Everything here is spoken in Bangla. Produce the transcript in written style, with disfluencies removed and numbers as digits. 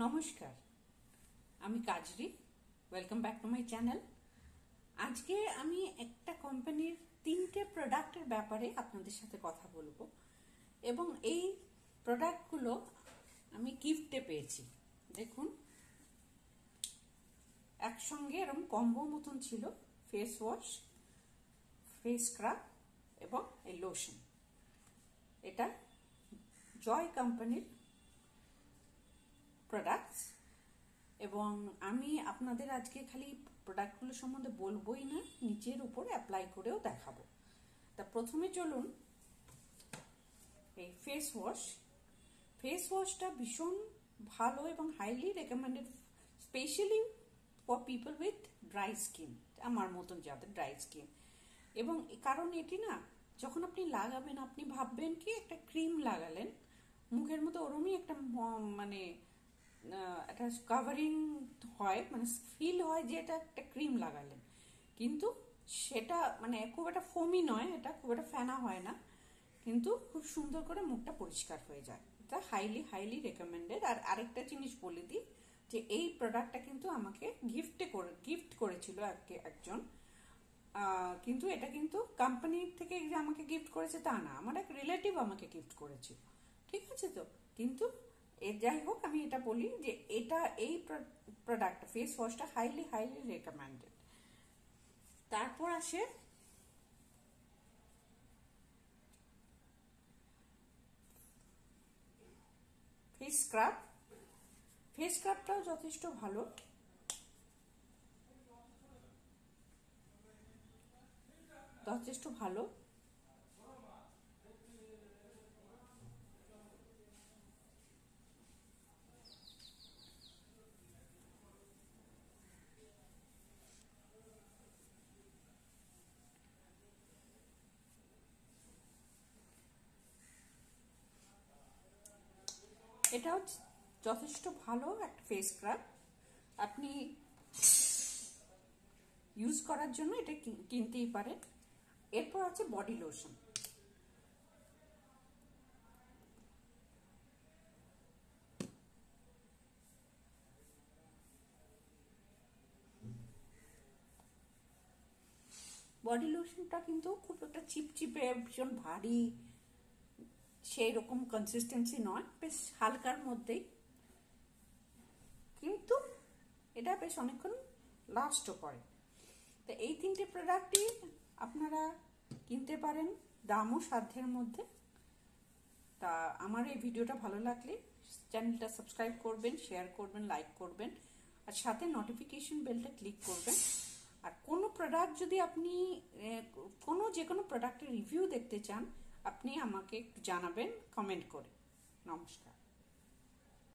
নমস্কার, আমি Kajari. Welcome back to my channel. আজকে আমি একটা কোম্পানির 3টে প্রোডাক্টের ব্যাপারে আপনাদের সাথে কথা বলবো এবং এই প্রোডাক্টগুলো আমি গিফটে পেয়েছি। দেখুন, একসঙ্গে এরকম কম্বো মতন ছিল, ফেস ওয়াশ, ফেস স্ক্রাব এবং এই লোশন। এটা জয় কোম্পানির প্রোডাক্টস এবং আমি আপনাদের আজকে খালি প্রোডাক্টগুলো সম্বন্ধে বলবোই না, নিচের উপর অ্যাপ্লাই করেও দেখাবো। তা প্রথমে চলুন, এই ফেস ওয়াশটা ভীষণ ভালো এবং highly recommended, specially for people with dry skin, আমার মতন যাদের ড্রাই স্কিন। এবং কারণ এটি না, যখন আপনি লাগাবেন আপনি ভাববেন কি একটা ক্রিম লাগালেন মুখের মতো, ওরমই একটা মানে একটা কাভারিং হয়, মানে ফিল হয় যে এটা একটা ক্রিম লাগালেন, কিন্তু সেটা মানে খুব একটা ফোমি নয়, এটা খুব একটা ফেনা হয় না, কিন্তু খুব সুন্দর করে মুখটা পরিষ্কার হয়ে যায়। এটা হাইলি রেকমেন্ডেড। আর আরেকটা জিনিস বলে দিই যে এই প্রোডাক্টটা কিন্তু আমাকে গিফট করেছিল একজন, কিন্তু এটা কিন্তু কোম্পানি থেকে যে আমাকে গিফট করেছে তা না, আমার এক রিলেটিভ আমাকে গিফট করেছিল, ঠিক আছে তো। কিন্তু যাই হোক, আমি এটা বলি যে এই প্রোডাক্ট ফেস ওয়াশটা হাইলি রেকমেন্ডেড। তারপর আসে ফেস স্ক্রাবটাও যথেষ্ট ভালো। এটাও যথেষ্ট ভালো একটা ফেস স্ক্রাব, আপনি ইউজ করার জন্য এটা কিনতেই পারেন। এরপর আছে বডি লোশন। বডি লোশনটা কিন্তু খুব একটা চিপচিপে ভীষণ ভারী সেই রকম কনসিস্টেন্সি নয়, বেশ হালকার মধ্যেই, কিন্তু এটা বেশ অনেকক্ষণ লাস্টও করে। তো এই 3টে প্রোডাক্টই আপনারা কিনতে পারেন দামও সাধ্যের মধ্যে। তা আমার এই ভিডিওটা ভালো লাগলে চ্যানেলটা সাবস্ক্রাইব করবেন, শেয়ার করবেন, লাইক করবেন, আর সাথে নোটিফিকেশন বেলটা ক্লিক করবেন। আর কোনো প্রোডাক্ট যদি আপনি যে কোনো প্রোডাক্টের রিভিউ দেখতে চান, আপনি আমাকে একটু জানাবেন কমেন্ট করে। নমস্কার।